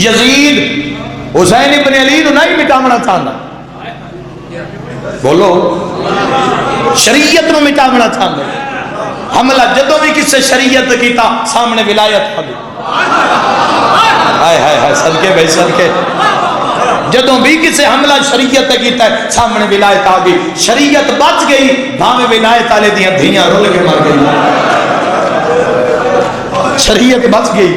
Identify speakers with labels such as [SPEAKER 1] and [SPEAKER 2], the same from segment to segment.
[SPEAKER 1] یزید حسین ابن علی نو نہیں مٹاونا چاہتا، بولو شریعت نو مٹاونا چاہتا، حملہ جدو بھی کسے شریعت کیتا سامنے ولایت آ گئی، ہائے ہائے ہائے صدقے بھائی صدقے، جدو بھی کسے حملہ شریعت کیتا ہے سامنے ولایت آ گئی، شریعت بچ گئی، بھاوے ولایت والے دیاں دھیاں رول کے مر گئی، شریعت بچ گئی،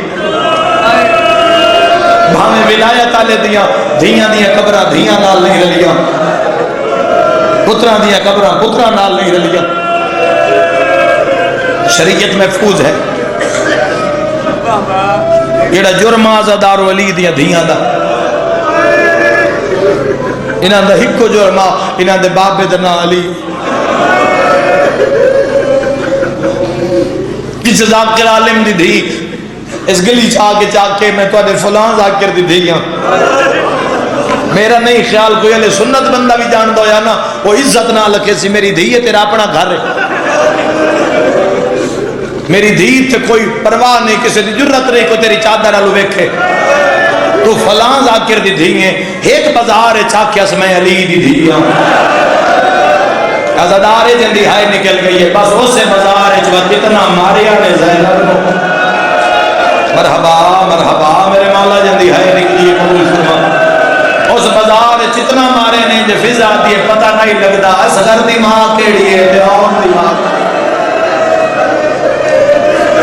[SPEAKER 1] بھاوے ولایت والے دیاں قبراں دھیاں نال نہیں رلیاں، پتراں دیاں قبراں پتراں نال نہیں رلیاں، شریعت محفوظ ہے۔ جیڑا جرم آزادار ولی دیاں دھیاں دا، انہاں دا ہکو جرما، انہاں دے بابے دا نام علی، کسی ذاکر عالم دی دھی اس گلی چاہ کے میں تو آدھے فلان ذاکر دی دھیاں، میرا نہیں خیال کوئی علیہ سنت بندہ بھی جان دو یا نا وہ عزت نہ لکھے سی میری دھی ہے تیرا اپنا گھر ہے، میری دھی تے کوئی پرواہ نہیں، کسی دی جرت نہیں کوئی تیری چادر آلو بیکھے، تو فلان ذاکر دی دھی ہیں، ایک بازار چاکیا سمیں علی دی دھی ہیں، ازادارے جن دی ہائے نکل گئی ہے، بس اسے بازار چوہ کتنا ماریا نے زینب نو، مرحبا مرحبا میرے مولا جن دی ہائے نکلی ہے قبول فرما، اس بازار چتنا مارے نہیں جو فضا دی پتہ نہیں لگتا، اصغر دی ماں کیڑی ہے دیون دی ماں،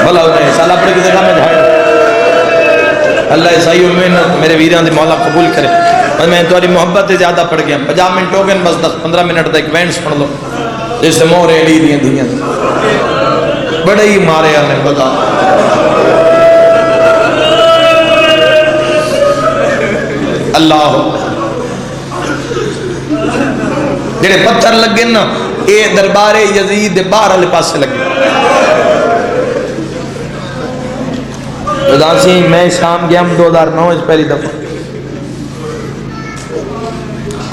[SPEAKER 1] بھلا انہیں سالہ پڑھ کی جگہ میں جھائے، اللہ عیسائی و محنت میرے ویران دی مولا قبول کرے، میں تمہاری محبت زیادہ پڑھ گیا، 50 منٹ ہو گئے بس 10-15 منٹ تک وینس پڑھ لو، جس سے مورے لی دیاں دنیا بڑے ہی مارے آنے بتا، اللہ جڑے پتھر لگے نا اے دربار یزید دے باہر والے پاسے لگے، اداسی میں شام گیا 2009 پہلی دفعہ،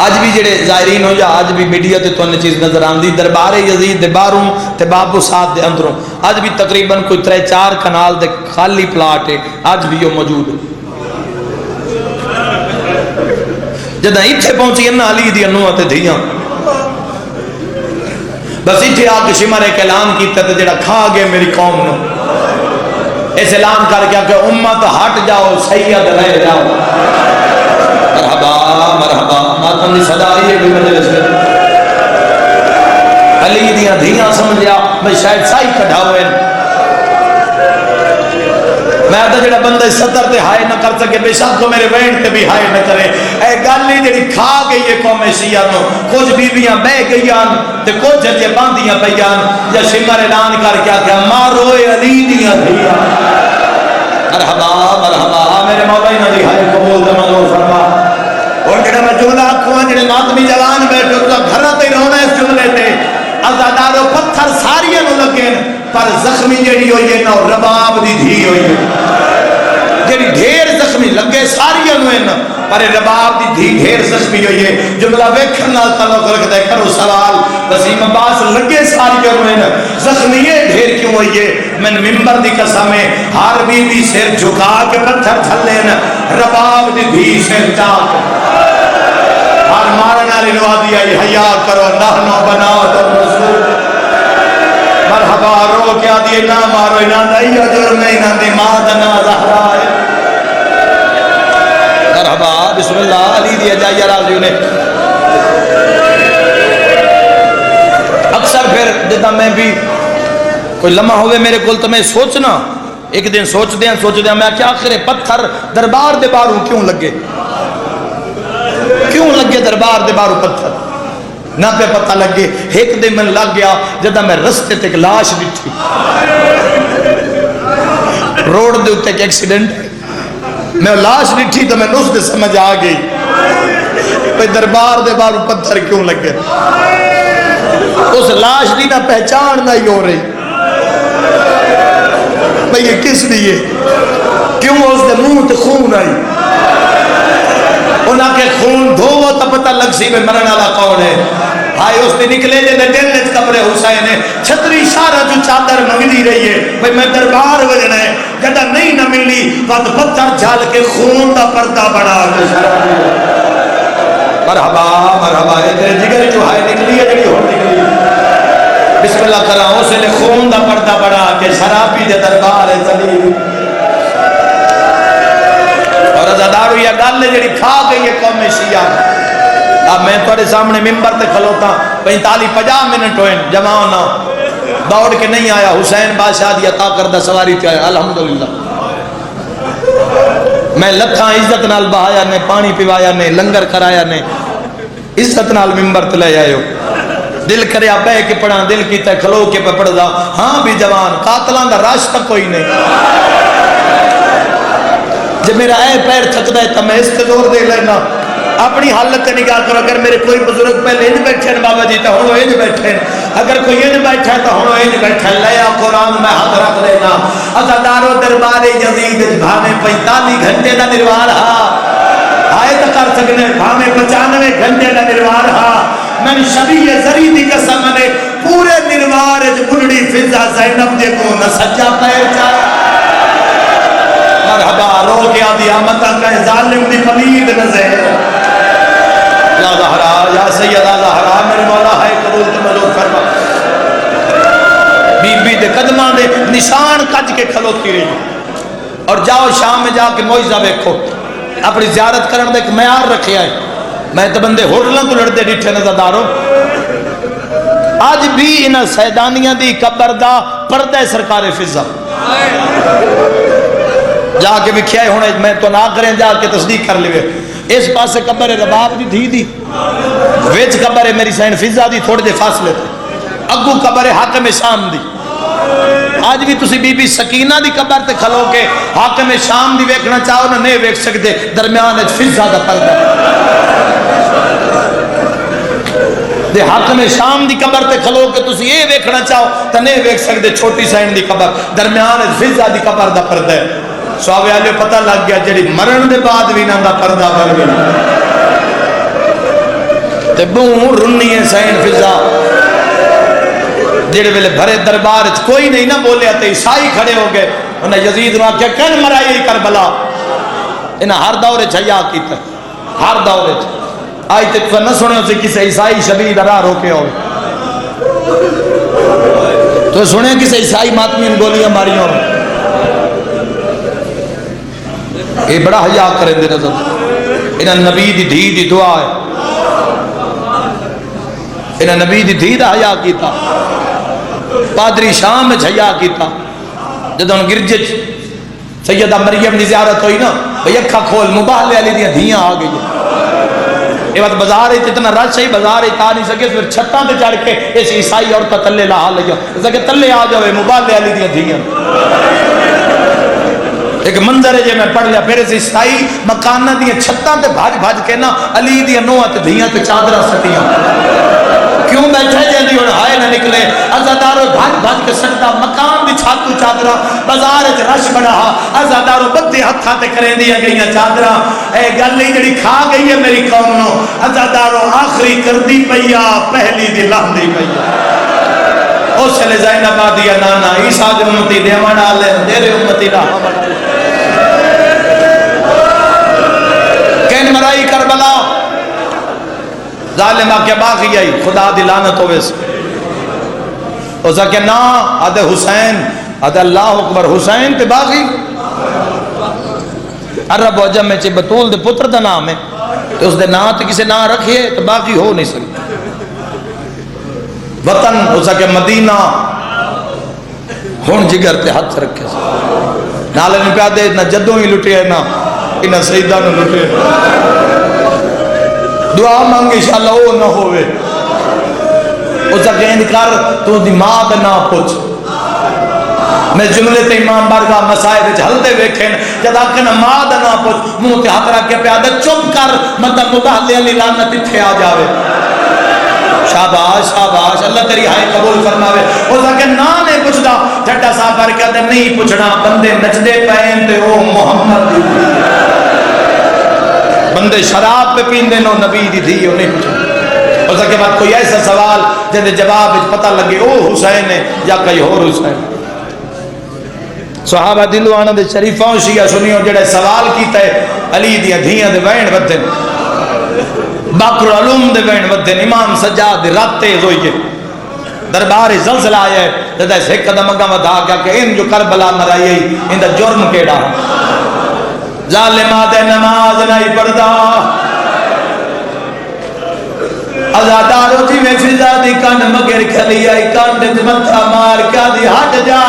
[SPEAKER 1] آج بھی جڑے ظاہرین ہو یا آج بھی میڈیا تے تو انہیں چیز نظر آن دی، دربار یزید دے باہروں تے باب و ساتھ دے اندروں آج بھی تقریباً کوئی 3-4 کنال دے خالی پلاٹ ہے، آج بھی یہ موجود ہے، جدہ اتھے پہنچی انہا علی دی انہوں تے دھیاں، بس اتھے آکے شمار ایک اعلان کیتا تے جڑا کھا گئے میری قوم نو، اس اعلان کر کے کہ امت ہٹ جاؤ سید رہ جاؤ، مرحبا مرحبا ماتم دی صدا آئیے بھی مجلس میں، علی دیاں دھیاں سمجھیا میں شاید سائی کڑھا ہوئے، میں آدھا جڑا بندہ ستر تے ہائے نہ کر سکے بے شک کو میرے وینڈ تے بھی ہائے نہ کرے، اے گالی جڑی کھا گئی ہے قوم شیعہ نو، کچھ بیویاں بے گئیان تے کچھ ججے باندیاں پیان، یا شمر اعلان کر کے آکھیا ماروئے علی دیاں دھیاں، مرحبا مرحبا میرے مولا انہاں دی ہائے قبول تے منظور فرما، اور جڑا میں جملہ آکھواں جڑے ماتمی جوان بیٹھے تو گھرہ تے رونا اس جملے تے، ازادارو پتھر ساریاں نو لگے پر زخمی جڑی ہوئی ہے نا رباب دی دھی ہوئی ہے، جڑی ڈھیر زخمی لگے ساریاں نو ہے نا پر رباب دی دھی ڈھیر زخمی ہوئی ہے، جملہ بیکھن نال تعلق رکھتا ہے، کرو سوال وسیم عباس لگے ساریاں نو ہے نا زخمی ڈھیر کیوں ہوئی ہے، من ممبر دی قسمیں ہر بی بی سر جھکا کے پتھر تھلے نا رباب دی دھی سر چاک، ہر مارنا لنوا دیا حیا کرو نحنو بناو تم رسول، مرحبا رو کیا دیئے نہ مارو انہاں دائی جرم انہاں دی مادنا زہرا ہے، مرحبا بسم اللہ علی دیا جائیہ راضی انہیں، اکثر پھر جتا میں بھی کوئی لمحہ ہوئے میرے کل تو میں سوچنا ایک دن سوچ دیا میں کیا آخر پتھر دربار دے باروں کیوں لگے، کیوں لگے دربار دے باروں پتھر، نہ پہ پتہ لگے، ایک دن میں لگ گیا جدہ میں رستے تک لاش بٹھی، روڈ دے ہوتے ایک ایکسیڈنٹ، میں لاش بٹھی تو میں نس دے سمجھ آ گئی، پہ دربار دے باروں پتھر کیوں لگے، اس لاش دی نہ پہچان نہ ہی ہو رہی، بھئی یہ کس لیے، کیوں اس دے منہ تے خون آئی، انہاں کے خون دھوو تا پتہ لگ سی میں مرن والا کون ہے، ہائے اس نے نکلے جے دے دل وچ قبر حسین ہے، چھتری اشارہ جو چادر منگتی رہی ہے بھئی میں دربار وجنا ہے، جدہ نہیں نہ ملی وقت پتھر جھال کے خون دا پردہ بنا کے شرابی مرحبا مرحبا تیرے جگر جو ہے نکلی ہے جڑی ہو نکلی بسم اللہ کرا اس نے خون دا پردہ بنا کے شرابی دے دربار ذلیل اور عزادارو یہ گل ہے جڑی کھا گئی ہے قوم شیعہ۔ اب میں تھوڑے سامنے ممبر تے کھلوتا 45-50 منٹ ہوئے جماؤ نہ دوڑ کے نہیں آیا، حسین بادشاہ دی عطا کردہ سواری تے آیا الحمدللہ۔ میں لکھاں عزت نال بہایا نے، پانی پیوایا نے، لنگر کرایا نے، عزت نال ممبر تے لے آئے ہو، دل کریا بہ کے پڑھا، دل کیتا کھلو کے پہ پڑھ دا، ہاں بھی جوان قاتلان دا راستہ کوئی نہیں، جب میرا اے پیر تھکدا ہے تو میں اس تے زور دے لینا۔ اپنی حالت نگاہ کرو، اگر میرے کوئی بزرگ پہلے انج بیٹھے ہیں بابا جی تو ہوں انج بیٹھے ہیں، اگر کوئی انج بیٹھا ہے تو ہوں انج بیٹھا ہے، لیا قرآن میں ہاتھ رکھ لینا۔ عزادارو دربار یزید بھاویں 45 گھنٹے دا نروار ہا آئے تو کر سکنے، بھاویں 95 گھنٹے دا نروار ہا، میں شبیہ زری دی قسم نے پورے نروار بڑھڑی فضا زینب دے کو نہ سجا پیر چاہے مرحبا رو کے آدھی آمدہ کہیں ظالم دی پلید نظر یا زہرا یا سیدہ زہرا میرے مولا ہے قبول تمہیں فرما۔ بی بی دے قدمہ دے نشان کج کے کھلوتی رہی اور جاؤ شام میں جا کے معجزہ دیکھو، اپنی زیارت کرنے دے ایک معیار رکھے آئے، میں تو بندے ہوٹلوں تو لڑتے ڈٹھے نظرداروں، آج بھی انہ سیدانیاں دی قبر دا پردہ سرکار فضا جا کے بکھیائے ہونے، میں تو نہ کریں جا کے تصدیق کر لیوے، اس پاس سے قبر رباب دی دھی دی ویچ قبر میری سین فضا دی تھوڑے دے فاصلے تھے، اگو قبر حاکم شام دی، آج بھی تسی بی بی سکینہ دی قبر تے کھلو کے حاکم شام دی ویکھنا چاہو نہ نہیں ویکھ سکتے، درمیان اچھ فضا دا پردہ دے حاکم شام دی قبر تے کھلو کے تسی یہ ویکھنا چاہو تو نہیں ویکھ سکتے، چھوٹی سین دی قبر درمیان اچھ فضا دی قبر دا پردہ ہے۔ سواوے آلے پتہ لگ گیا جڑی مرن دے بعد بھی نہ دا پردہ بن گیا تے بوں رنی ہے سین فضا جڑے ویلے بھرے دربار کوئی نہیں نہ بولے تے عیسائی کھڑے ہو گئے، انہیں یزید نہ کیا کن مرائی کربلا، انہیں ہر دورے چھیا کیتا ہر دورے چھ آئی تے تو نہ سنے اسے کسے عیسائی شبیہ درار ہو کے ہوئے تو سنے کسے عیسائی ماتمین گولیاں ماری ہوں یہ بڑا حیاء کریں دے نظر، انہیں نبی دی دھی دی دعا ہے، انہیں نبی دی دھی دا حیاء کیتا، پادری شام میں حیاء کیتا، جدہ ان گرجے سیدہ مریم دی زیارت ہوئی نا بھئی اکھا کھول مباہلے علی دیا دھیاں آ گئی یہ بات بازار ہے اتنا رش ہے بازار ہے تا نہیں سکے پھر چھتاں تے چڑھ کے اس عیسائی عورتہ تلے لا لے جاؤ اس کہ تلے آ جاؤ مباہلے علی دیا دھیاں ایک منظر ہے جے میں پڑھ لیا پھر اس عیسائی مکانہ دیا چھتاں تے بھاج بھاج کے نا علی دیا نوہ تے دھیاں تے چادرہ سٹیاں کیوں بیٹھے جاندی اور ہائے نہ نکلے عزادارو بھاج بھاج کے سٹتا مکان دی چھاتو چادرہ بازار اچھ رش بڑا عزادارو بدے ہتھا تے کریں دیا گئیاں چادرہ اے گلی جڑی کھا گئی ہے میری قوم نو عزادارو آخری کردی پیا پہلی دی لہدی پیا او چلے زینب آدیا نانا عیسیٰ جو امتی دیوان آلے دیرے امتی راہ بڑا کین مرائی کربلا ظالمہ کے باقی آئی خدا دی لعنت ہوئے سے اس کہ نا آدھے حسین آدھے اللہ اکبر حسین تے باقی عرب و عجم میں چے بطول دے پتر دا نام ہے تو اس دے نا تے کسے نا رکھئے تو باقی ہو نہیں سکتے وطن اس کہ مدینہ ہون جگر تے ہاتھ رکھے سے نالے میں پیادے نہ جدوں ہی لٹے نہ انہ سیدہ نہ لٹے دعا مانگی انشاءاللہ وہ نہ ہوئے اس کا انکار تو دی ماں دے نہ پوچھ میں جملے تے امام بارگاہ مسائل جھلتے ویکھیں جدا کنا ماں دے نہ پوچھ منہ تے ہاتھ رکھ کے پیادہ چپ کر مطلب مباہلے علی لعنت اتھے آ جاوے شاباش شاباش اللہ تیری ہائے قبول فرماوے اس کا نام نہیں پوچھدا جھٹا صاحب بار کہتے نہیں پوچھنا بندے نچدے پہن تے او محمد دی بندے شراب پہ پیندے نو نبی دی دھی نہیں پوچھا اس کے بعد کوئی ایسا سوال جن جواب پتہ لگے او حسین ہے یا کئی اور حسین صحابہ دلوانا دے شریفوں شیعہ سنیوں جڑے سوال کیتا ہے علی دیا دھیاں دے وین ودن باقر علوم دے وین ودن امام سجاد دے رات تیز ہوئی دربار زلزلہ آیا ہے جدہ سے ایک قدم اگا ودا گیا کہ ان جو کربلا مرائی ہے ان دا جرم کیڑا ظالمات نماز نہیں پڑھدا ازادارو جی میں فضا دی کن مگر کھلی آئی کن دے متھا مار کیا دی ہٹ جا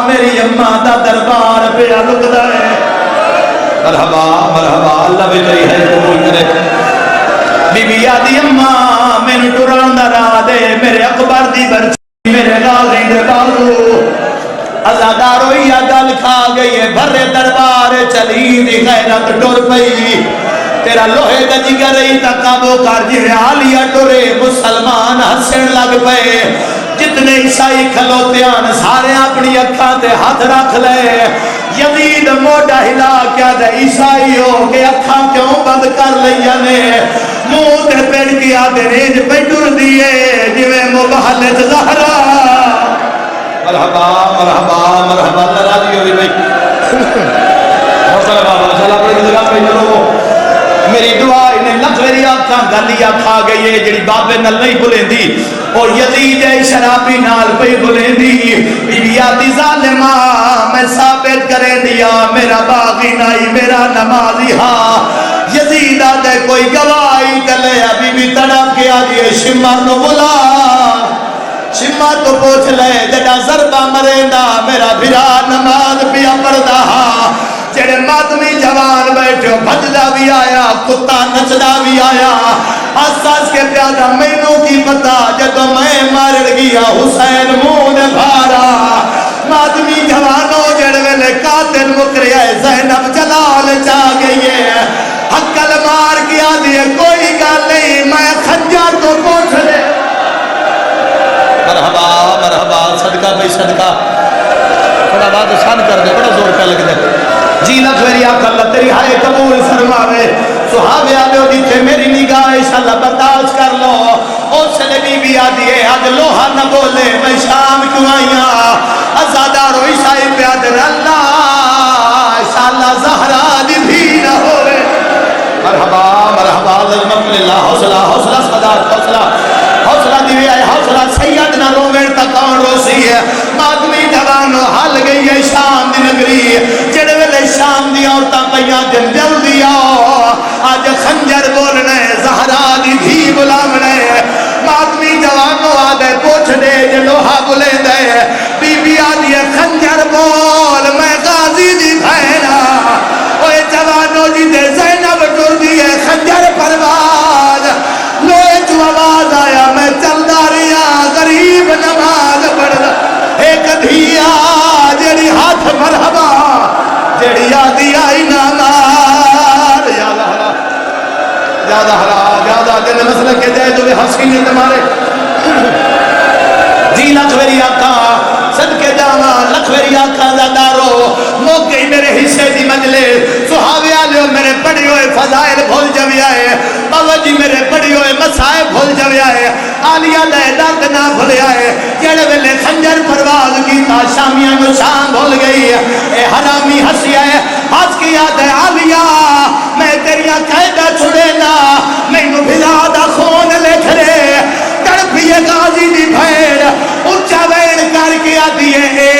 [SPEAKER 1] میری اماں دا دربار پہ لکدا ہے مرحبا مرحبا اللہ بھی تیری ہے قبول کرے بی بی یادی اماں میں نے ٹران دا راہ دے میرے اکبر دی برچی میرے غازی دے بالو ازادارو یا گل کھا گئی ہے بھرے دربار چلی دی غیرت ٹر پئی تیرا لوہے دا جگر رہی تا قابو کر جی عالیہ ٹرے مسلمان ہسن لگ پئے جتنے عیسائی کھلوتے آن سارے اپنی اکھاں تے ہاتھ رکھ لے یزید موٹا ہلا کیا دے عیسائی ہو کہ اکھاں کیوں بند کر لیا نے منہ تے پیڑ کیا دے ریج پہ ٹر دیے جویں مبہلت زہرا مرحبا مرحبا مرحبا اللہ راضی ہوئی بھائی حوصلہ بابا صلاح پڑھ کی جگہ پہ چلو میری دعا انہیں لکھ میری آنکھاں گلیا کھا گئی ہے جڑی بابے نل نہیں بھولیں دی اور یزید شرابی نال پہ بھولیں دی بیادی ظالمہ میں ثابت کریں دیا میرا باغی نائی میرا نمازی ہاں یزید آدھے کوئی گواہی کلے ابھی بھی تڑپ گیا دیئے شمار نو بلا شمار تو پوچھ لے جڑا ضربہ مریندا میرا بھرا نماز پیا پڑھدا ہاں جڑے مادمی جوان بیٹھو بھجدا بھی آیا کتا نچدا بھی آیا آساس کے پیادہ مینوں کی پتا جدو میں مارڑ گیا حسین مون بھارا مادمی جوانوں جڑے ویلے قاتل مکرے آئے زینب جلال چاہ گئی ہے حقل مار گیا دیئے کوئی گال نہیں میں خنجر تو پوچھ لے مرحبا مرحبا صدقہ بھائی صدقہ بڑا بات شان کر دے بڑا زور پہ لگ دے جی لکھ میری آقا اللہ تیری ہائے قبول فرماوے صحابے آلے ہو جیتے میری نگاہ انشاءاللہ برداشت کر لو اس نے بی بی آدھی ہے آج لوہا نہ بولے میں شام کیوں آئیاں ازادار و عیسائی پہ آدھر اللہ انشاءاللہ زہرہ دی بھی نہ ہوئے مرحبا مرحبا ظلمت للہ حوصلہ حوصلہ صدات حوصلہ حوصلہ دیوی آئے حوصلہ سیدنا رومیر تک کون روسی ہے مادمی جوانو حال گئی ہے شام دی نگری جڑے ویلے شام دی عورتاں پیاں دن جل دیا آج خنجر بولنے زہرا دی دھی بلامنے مادمی جوانو آدھے پوچھ دے جلوہا بلے دے بی بی آدھی خنجر بول میں غازی دی بھینا اوے جوانو جی دے زینب ٹر دیئے خنجر پرواز لوئے جو آواز آیا میں چل داریا غریب نماز پڑھنا ایک دھیا جڑی ہاتھ مرحبا جڑی آدھی آئی نامار یادہ حرا دل مسئلہ کے جائے تو بھی حسین تمہارے جی لکھ میری آقا صدقے جانا لکھ میری آقا زادارو موقعی میرے حصے دی مجلے صحابے آلے میرے پڑی ہوئے فضائل بھول جوی آئے بابا جی میرے پڑی ہوئے مسائے بھول جوی آئے آلیہ دے درد نہ بھولے آئے جڑے ویلے خنجر پرواز کی تا شامیاں نو شان بھول گئی اے حرامی ہسی آئے آج کی یاد ہے آلیہ میں تیریاں قیدہ چھڑے نا میں نو بھلا خون لے کھرے تڑپیے غازی دی بھیڑ اچھا وین کر کے آدھی ہے